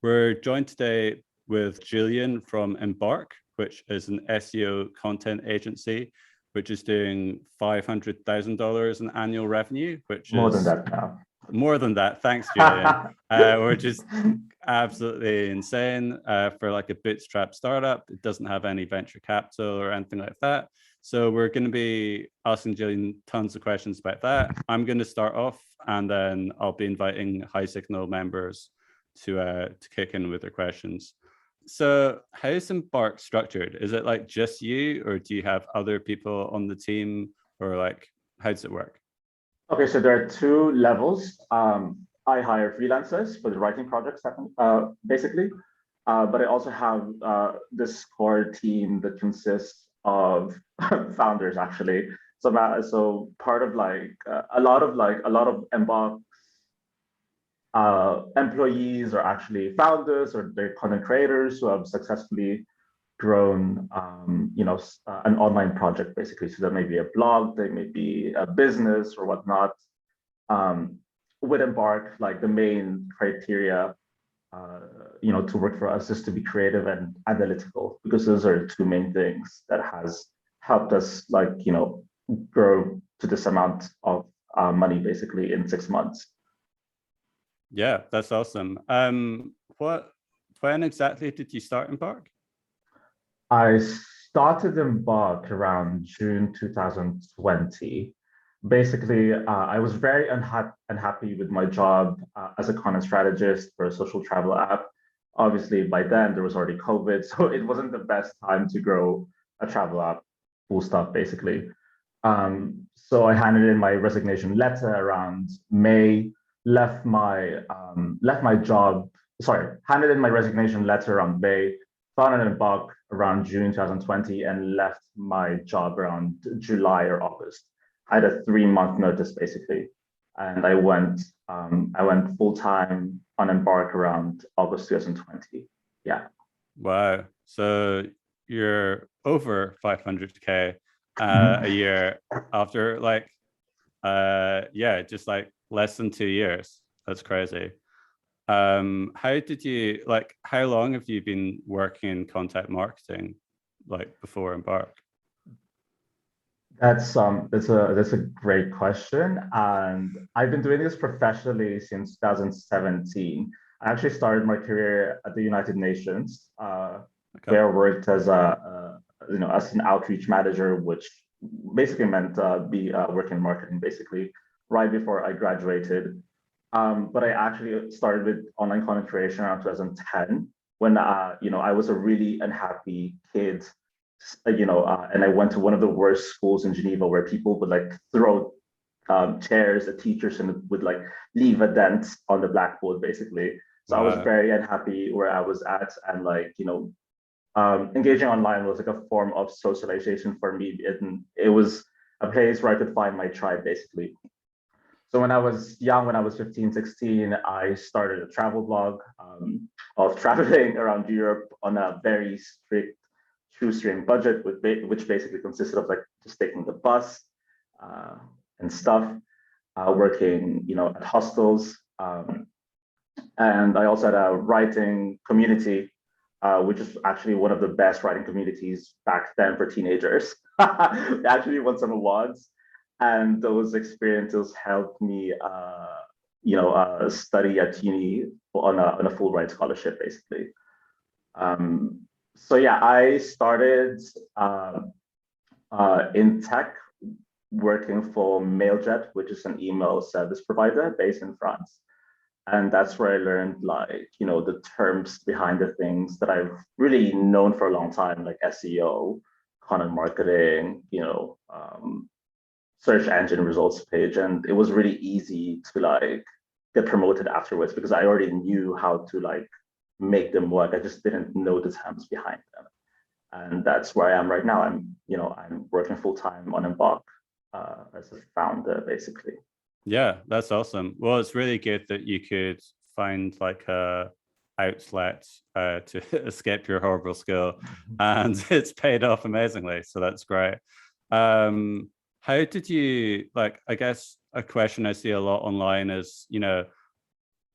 We're joined today with Julian from Embarque, which is an SEO content agency, which is doing $500,000 in annual revenue, which More is than that now. more than that. Thanks, Julian. Which is absolutely insane for like a bootstrap startup. It doesn't have any venture capital or anything like that. So we're going to be asking Julian tons of questions about that. I'm going to start off, and then I'll be inviting High Signal members to kick in with their questions. So how is Embarque structured? Is it like just you, or do you have other people on the team, or like how does it work? Okay, so there are two levels. I hire freelancers for the writing projects, basically, but I also have this core team that consists of founders, actually. So part of a lot of Embark employees are actually founders, or they're content creators who have successfully grown an online project, basically. So that may be a blog, they may be a business or whatnot. With Embark, like the main criteria to work for us is to be creative and analytical, because those are the two main things that has helped us grow to this amount of money basically in 6 months. Yeah, that's awesome. When exactly did you start Embarque? I started Embark around June 2020. Basically, I was very unhappy with my job as a content strategist for a social travel app. Obviously, by then there was already COVID, so it wasn't the best time to grow a travel app, full stop, basically. So I handed in my resignation letter around May, handed in my resignation letter around May, found an Embark around June 2020, and left my job around July or August. I had a 3-month notice basically, and I went full time on Embark around August 2020. Yeah. Wow. So you're over 500K a year after just like less than 2 years. That's crazy. How long have you been working in content marketing, like before Embark? That's a great question, and I've been doing this professionally since 2017. I actually started my career at the United Nations, where I worked as as an outreach manager, which basically meant working in marketing basically right before I graduated. But I actually started with online content creation around 2010, when I was a really unhappy kid, and I went to one of the worst schools in Geneva, where people would like throw chairs at teachers and would like leave a dent on the blackboard, basically. So I was very unhappy where I was at, and engaging online was like a form of socialization for me. It was a place where I could find my tribe, basically. So when I was young, when I was 15, 16, I started a travel blog of traveling around Europe on a very strict shoestring budget, which basically consisted of like just taking the bus and stuff, working at hostels, and I also had a writing community, which is actually one of the best writing communities back then for teenagers. They actually won some awards, and those experiences helped me study at uni on a Fulbright scholarship, basically. So yeah, I started in tech, working for Mailjet, which is an email service provider based in France. And that's where I learned the terms behind the things that I've really known for a long time, like SEO, content marketing, search engine results page. And it was really easy to get promoted afterwards, because I already knew how to make them work. I just didn't know the terms behind them. And that's where I am right now. I'm working full time on Embarque as a founder, basically. Yeah, that's awesome. Well, it's really good that you could find like a outlet to escape your horrible skill, and it's paid off amazingly. So that's great. How did you I guess a question I see a lot online is,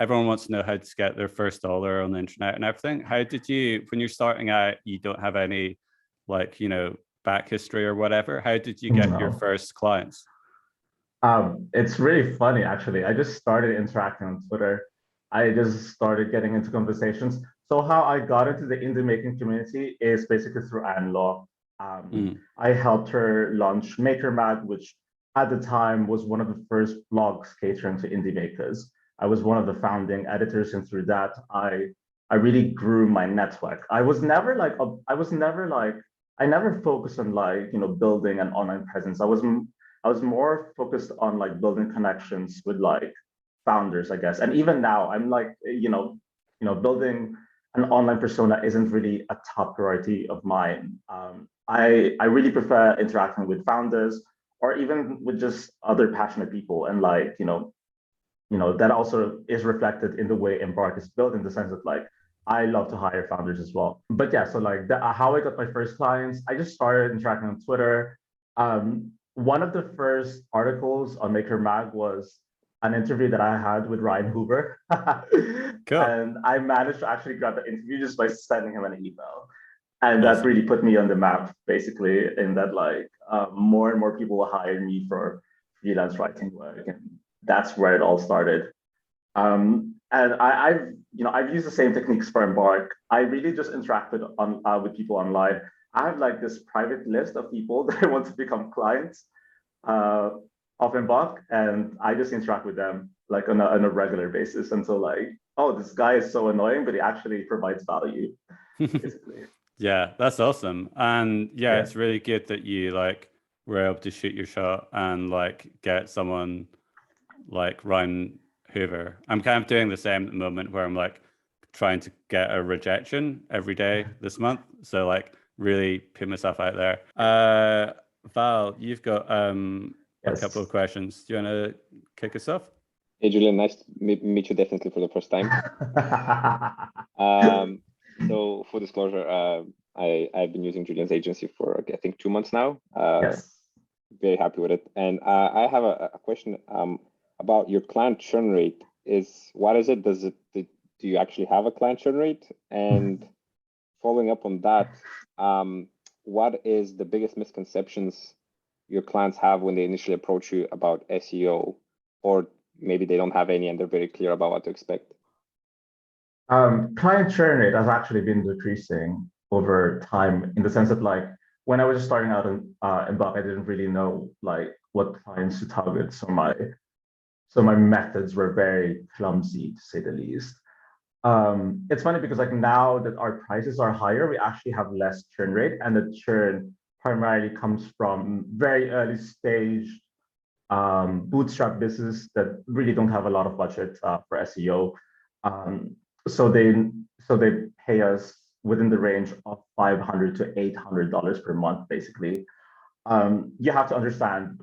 everyone wants to know how to get their first dollar on the internet and everything. How did you, when you're starting out, you don't have any like, back history or whatever. How did you get your first clients? It's really funny, actually. I just started interacting on Twitter. I just started getting into conversations. So how I got into the indie making community is basically through Anne Law. I helped her launch Maker Mag, which at the time was one of the first blogs catering to indie makers. I was one of the founding editors, and through that, I really grew my network. I never focused on building an online presence. I was more focused on like building connections with like founders, I guess. And even now, I'm like, building an online persona isn't really a top priority of mine. I really prefer interacting with founders or even with just other passionate people. And like, that also is reflected in the way Embarque is built, in the sense that like, I love to hire founders as well. But yeah, so like how I got my first clients, I just started interacting on Twitter. One of the first articles on Maker Mag was an interview that I had with Ryan Hoover. Cool. And I managed to actually grab the interview just by sending him an email. And that really put me on the map, basically, in that like more and more people will hire me for freelance writing work. And that's where it all started. And I've used the same techniques for Embark. I really just interacted with people online. I have like this private list of people that I want to become clients of Embark, and I just interact with them like on a regular basis until like, oh, this guy is so annoying, but he actually provides value, basically. Yeah, that's awesome. And yeah, it's really good that you like were able to shoot your shot and like get someone like Ryan Hoover. I'm kind of doing the same at the moment, where I'm like trying to get a rejection every day this month. So like really put myself out there. Val, you've got a couple of questions. Do you want to kick us off? Hey, Julian, nice to meet you definitely for the first time. So for disclosure, I've been using Julian's agency for, I think, 2 months now. Very happy with it. And I have a question about your client churn rate. What is it? Do you actually have a client churn rate? And following up on that, what is the biggest misconceptions your clients have when they initially approach you about SEO, or maybe they don't have any and they're very clear about what to expect? Client churn rate has actually been decreasing over time, in the sense that like when I was just starting out in Embarque, I didn't really know like what clients to target. So my methods were very clumsy, to say the least. It's funny because like now that our prices are higher, we actually have less churn rate, and the churn primarily comes from very early stage bootstrap business that really don't have a lot of budget for SEO. So they pay us within the range of $500 to $800 per month, basically. You have to understand,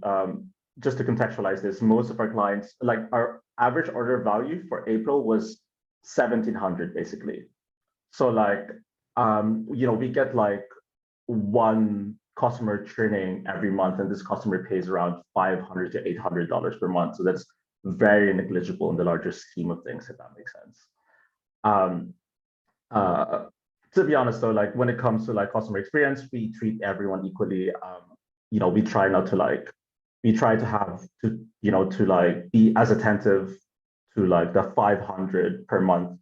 just to contextualize this, most of our clients, like our average order value for April was $1,700, basically. So like, we get like one customer churning every month, and this customer pays around $500 to $800 per month. So that's very negligible in the larger scheme of things, if that makes sense. To be honest though, like when it comes to like customer experience, we treat everyone equally. We try not to like, we try to have to like be as attentive to like the $500 per month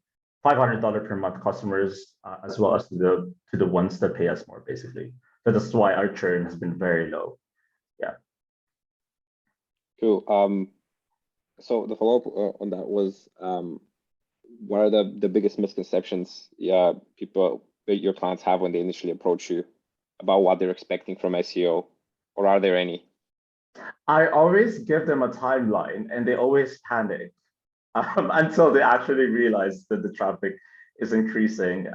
customers, as well as to the ones that pay us more, basically. So that's why our churn has been very low. Yeah. Cool. So the follow-up on that was, what are the biggest misconceptions your clients have when they initially approach you about what they're expecting from SEO, or are there any? I always give them a timeline, and they always panic until they actually realize that the traffic is increasing.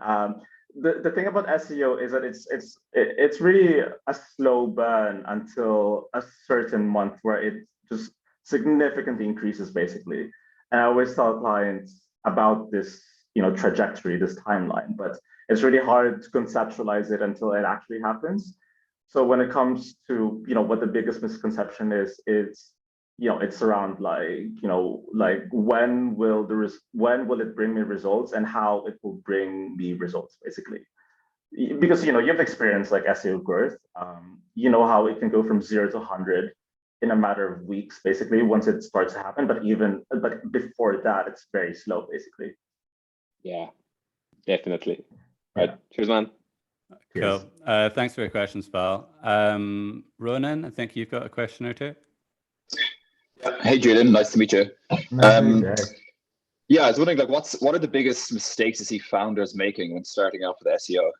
The thing about SEO is that it's really a slow burn until a certain month where it just significantly increases, basically. And I always tell clients about this, trajectory, this timeline, but it's really hard to conceptualize it until it actually happens. So when it comes to, what the biggest misconception is it's around like when will it bring me results and how it will bring me results basically. Because you've experienced like SEO growth. You know how it can go from 0 to 100 in a matter of weeks basically once it starts to happen, but before that it's very slow basically. Yeah, definitely. Right. Cheers, man. Cool. Thanks for your questions, pal. Ronan, I think you've got a question or two. Hey, Julian, nice to meet you. Yeah, I was wondering, like, what are the biggest mistakes you see founders making when starting out with SEO?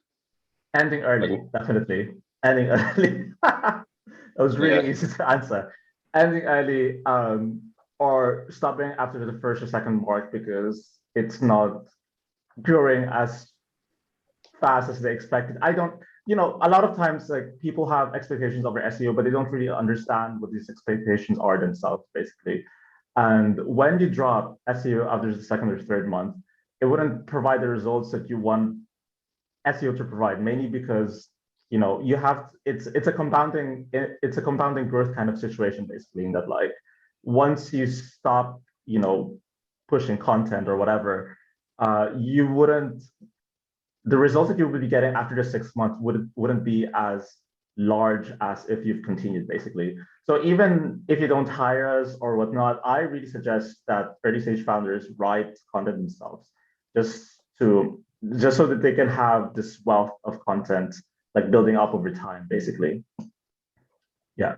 Ending early, definitely. Ending early. That was really easy to answer. Ending early, or stopping after the first or second mark because it's not growing as fast as they expected. A lot of times like people have expectations over SEO, but they don't really understand what these expectations are themselves, basically. And when you drop SEO after the second or third month, it wouldn't provide the results that you want SEO to provide, mainly because it's a compounding growth kind of situation, basically, in that like once you stop pushing content or whatever, the results that you would be getting after the 6 months wouldn't be as large as if you've continued, basically. So even if you don't hire us or whatnot, I really suggest that early stage founders write content themselves, just so that they can have this wealth of content like building up over time, basically. Yeah.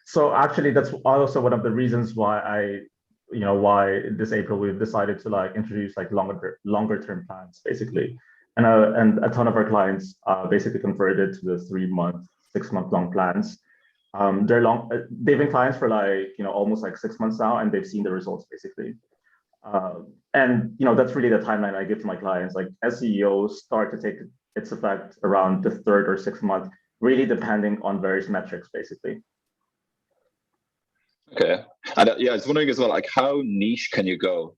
So actually, that's also one of the reasons why why this April we've decided to like introduce like longer term plans, basically. And a ton of our clients basically converted to the 3 month, 6 month long plans. They've been clients for like almost like 6 months now, and they've seen the results, basically. And that's really the timeline I give to my clients. Like SEO start to take its effect around the 3rd or 6th month, really depending on various metrics, basically. Okay. And I was wondering as well, like how niche can you go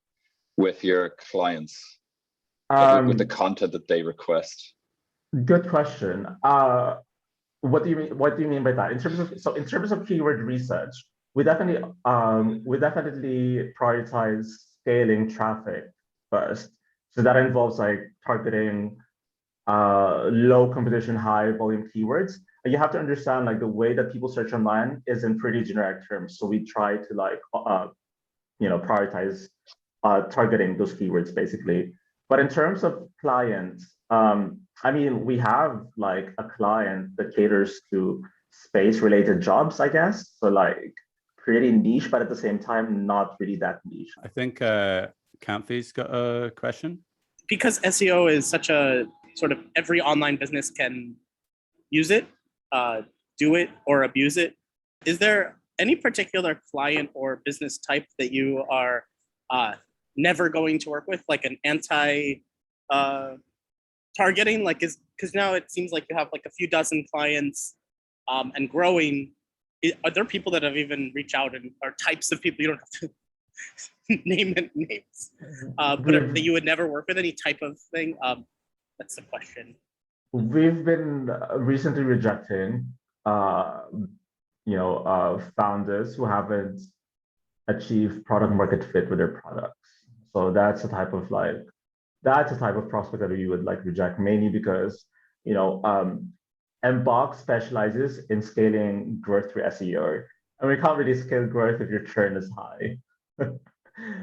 with your clients, with the content that they request? Good question. What do you mean? What do you mean by that? In terms of keyword research, we definitely prioritize scaling traffic first. So that involves like targeting low competition, high volume keywords. And you have to understand like the way that people search online is in pretty generic terms. So we try to like prioritize targeting those keywords, basically. But in terms of clients, I mean, we have like a client that caters to space related jobs, I guess. So like pretty niche, but at the same time, not really that niche. I think Camphy's got a question. Because SEO is such a sort of every online business can use it, do it, or abuse it. Is there any particular client or business type that you are never going to work with, like an anti targeting? Like, because now it seems like you have like a few dozen clients and growing. Are there people that have even reached out and are types of people you don't have to name names, but that you would never work with, any type of thing? That's the question. We've been recently rejecting, founders who haven't achieved product market fit with their products. So that's a type of prospect that we would like reject, mainly because Embarque specializes in scaling growth through SEO, and we can't really scale growth if your churn is high.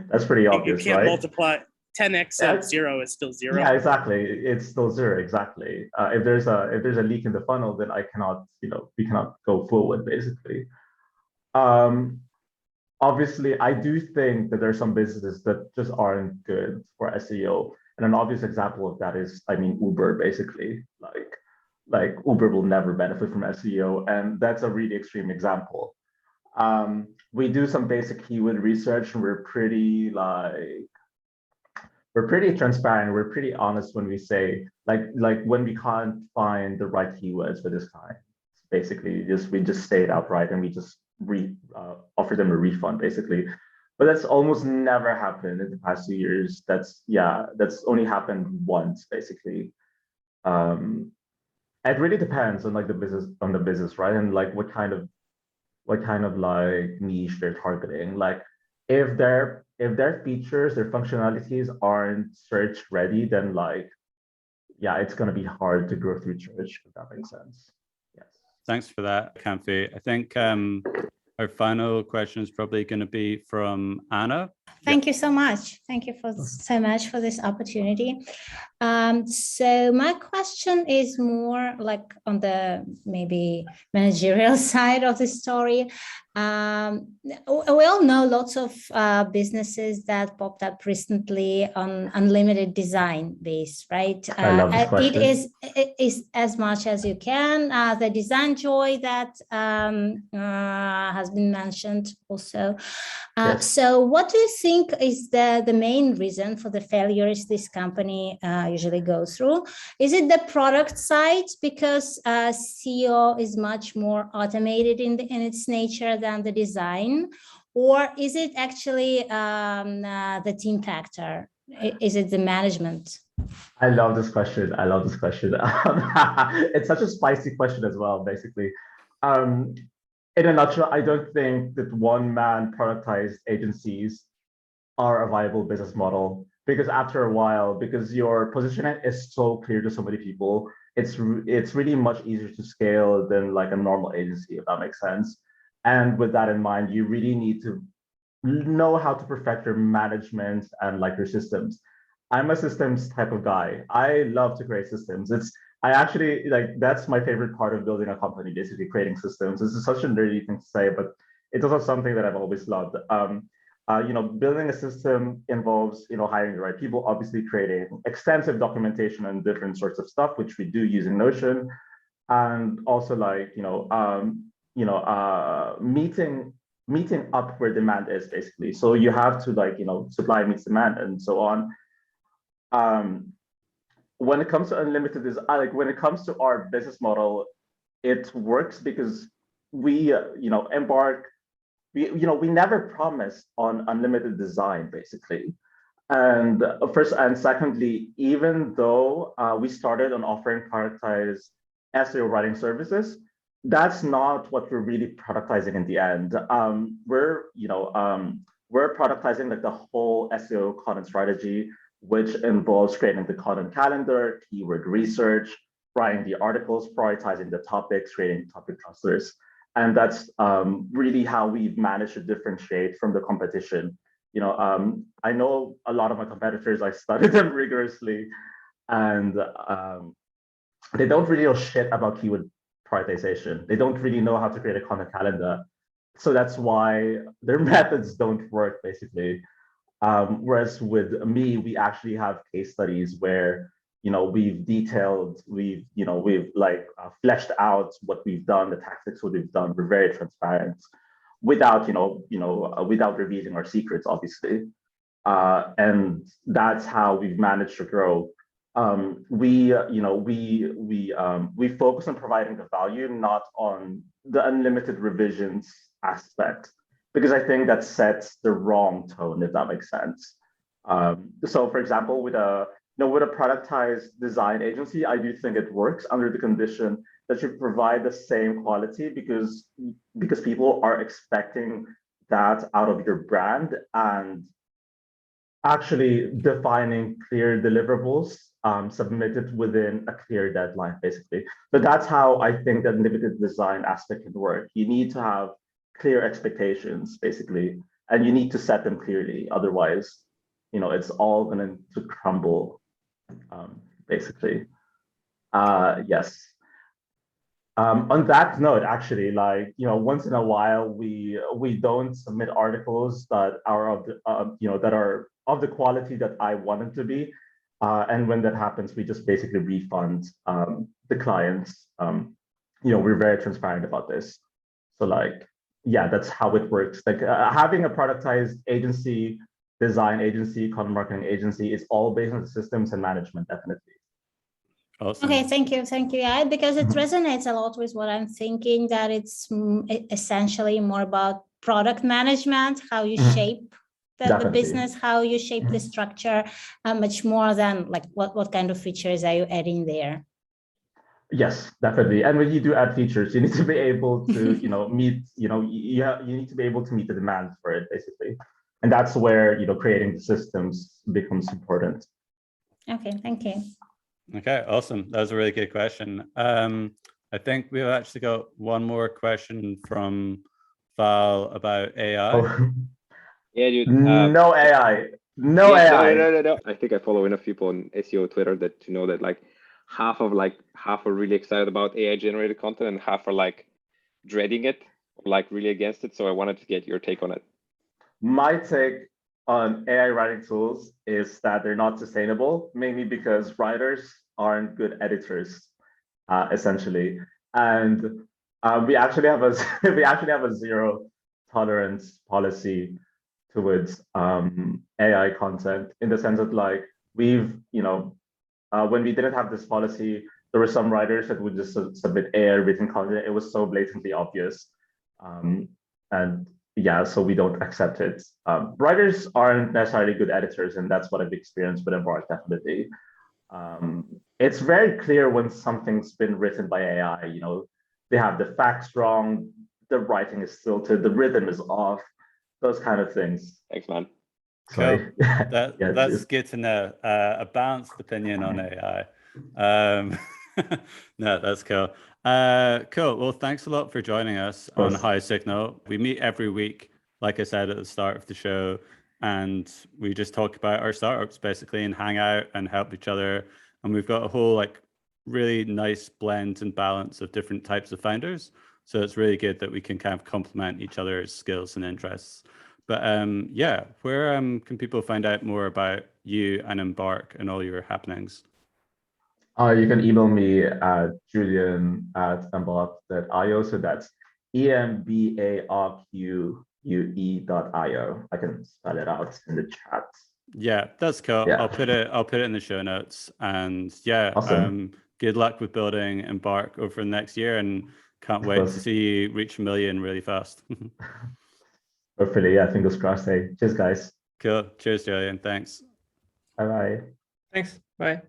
That's pretty obvious, you can't right? Multiply 10x of 0 is still 0. Yeah, exactly. It's still 0, exactly. If there's a leak in the funnel, then we cannot go forward, basically. Obviously, I do think that there's some businesses that just aren't good for SEO, and an obvious example of that is, I mean, Uber, basically. Like Uber will never benefit from SEO, and that's a really extreme example. We do some basic keyword research, and we're pretty transparent. We're pretty honest when we say like when we can't find the right keywords for this client. Basically, we just say it outright, and we just offer them a refund, basically. But that's almost never happened in the past 2 years. That's only happened once, basically. It really depends on like the business, right? And like what kind of what kind of like niche they're targeting. Like if their features, their functionalities aren't search ready, then like, yeah, it's going to be hard to grow through search, if that makes sense. Yes. Thanks for that, Kamfi. I think our final question is probably going to be from Anna. Thank you so much. Thank you so much for this opportunity. So my question is more like on the maybe managerial side of the story. We all know lots of businesses that popped up recently on unlimited design base, right? I love this question. It is as much as you can. The design joy that has been mentioned also. Yes. So what do you think is the main reason for the failures this company usually goes through? Is it the product side, because SEO is much more automated in its nature than the design, or is it actually the team factor? Is it the management? I love this question. I love this question. It's such a spicy question as well, basically. In a nutshell, I don't think that one-man productized agencies are a viable business model, because after a while, because your positioning is so clear to so many people, it's really much easier to scale than like a normal agency, if that makes sense. And with that in mind, you really need to know how to perfect your management and like your systems. I'm a systems type of guy. I love to create systems. I actually like, that's my favorite part of building a company, basically creating systems. This is such a nerdy thing to say, but it's also something that I've always loved. Building a system involves, hiring the right people, obviously creating extensive documentation and different sorts of stuff, which we do using Notion, and also like, meeting up where demand is, basically. So you have to like, supply meets demand and so on. When it comes to unlimited design, like when it comes to our business model, it works because we, Embarque, we never promised on unlimited design, basically. And first and secondly, even though we started on offering productized SEO writing services, that's not what we're really productizing in the end. We're productizing like the whole SEO content strategy, which involves creating the content calendar, keyword research, writing the articles, prioritizing the topics, creating topic clusters. And that's really how we've managed to differentiate from the competition. I know a lot of my competitors, I studied them rigorously, and they don't really know shit about keyword prioritization. They don't really know how to create a content calendar. So that's why their methods don't work, basically. Whereas with me, we actually have case studies where we've detailed, we've fleshed out what we've done, the tactics what we've done. We're very transparent, without without revealing our secrets, obviously. And that's how we've managed to grow. We focus on providing the value, not on the unlimited revisions aspect, because I think that sets the wrong tone, if that makes sense. So for example, with a productized design agency, I do think it works under the condition that you provide the same quality, because people are expecting that out of your brand, and actually defining clear deliverables submitted within a clear deadline, basically. So that's how I think that limited design aspect can work. You need to have clear expectations, basically, and you need to set them clearly. Otherwise, it's all going to crumble, basically. Yes. On that note, actually, once in a while, we don't submit articles that are of the quality that I want them to be. And when that happens, we just basically refund the clients. We're very transparent about this. So yeah, that's how it works. Having a productized agency, design agency, content marketing agency, is all based on the systems and management, definitely. Awesome. Okay, thank you. Yeah, because it resonates a lot with what I'm thinking, that it's essentially more about product management, how you shape the business, how you shape the structure, much more than what kind of features are you adding there. Yes, definitely. And when you do add features, you need to be able to, meet, you need to be able to meet the demand for it, basically. And that's where, creating the systems becomes important. Okay, thank you. Okay, awesome. That was a really good question. I think we've actually got one more question from Val about AI. Oh. Yeah, dude. No AI. No AI. No. I think I follow enough people on SEO Twitter to know that like half are really excited about AI generated content and half are like dreading it, like really against it. So I wanted to get your take on it. My take on AI writing tools is that they're not sustainable, mainly because writers aren't good editors, essentially. And we actually have a zero tolerance policy towards AI content, in the sense that like we've, when we didn't have this policy, there were some writers that would just submit AI written content. It was so blatantly obvious. And yeah, so we don't accept it. Writers aren't necessarily good editors, and that's what I've experienced with Embarque, definitely. It's very clear when something's been written by AI. They have the facts wrong, the writing is stilted, the rhythm is off, those kind of things. Thanks, man. Cool. That's good to know. A balanced opinion on AI. No, that's cool. Cool. Well, thanks a lot for joining us on High Signal. We meet every week, like I said at the start of the show, and we just talk about our startups basically and hang out and help each other. And we've got a whole like really nice blend and balance of different types of founders. So it's really good that we can kind of complement each other's skills and interests. But yeah, where can people find out more about you and Embarque and all your happenings? You can email me at julian@embarque.io. So that's EMBARQUE.io. I can spell it out in the chat. Yeah, that's cool. Yeah. I'll put it in the show notes. And yeah, awesome. Good luck with building Embarque over the next year, and can't wait to see you reach 1 million really fast. Hopefully, yeah, fingers crossed. Hey, cheers, guys. Cool. Cheers, Julian. Thanks. Bye-bye. Thanks. Bye.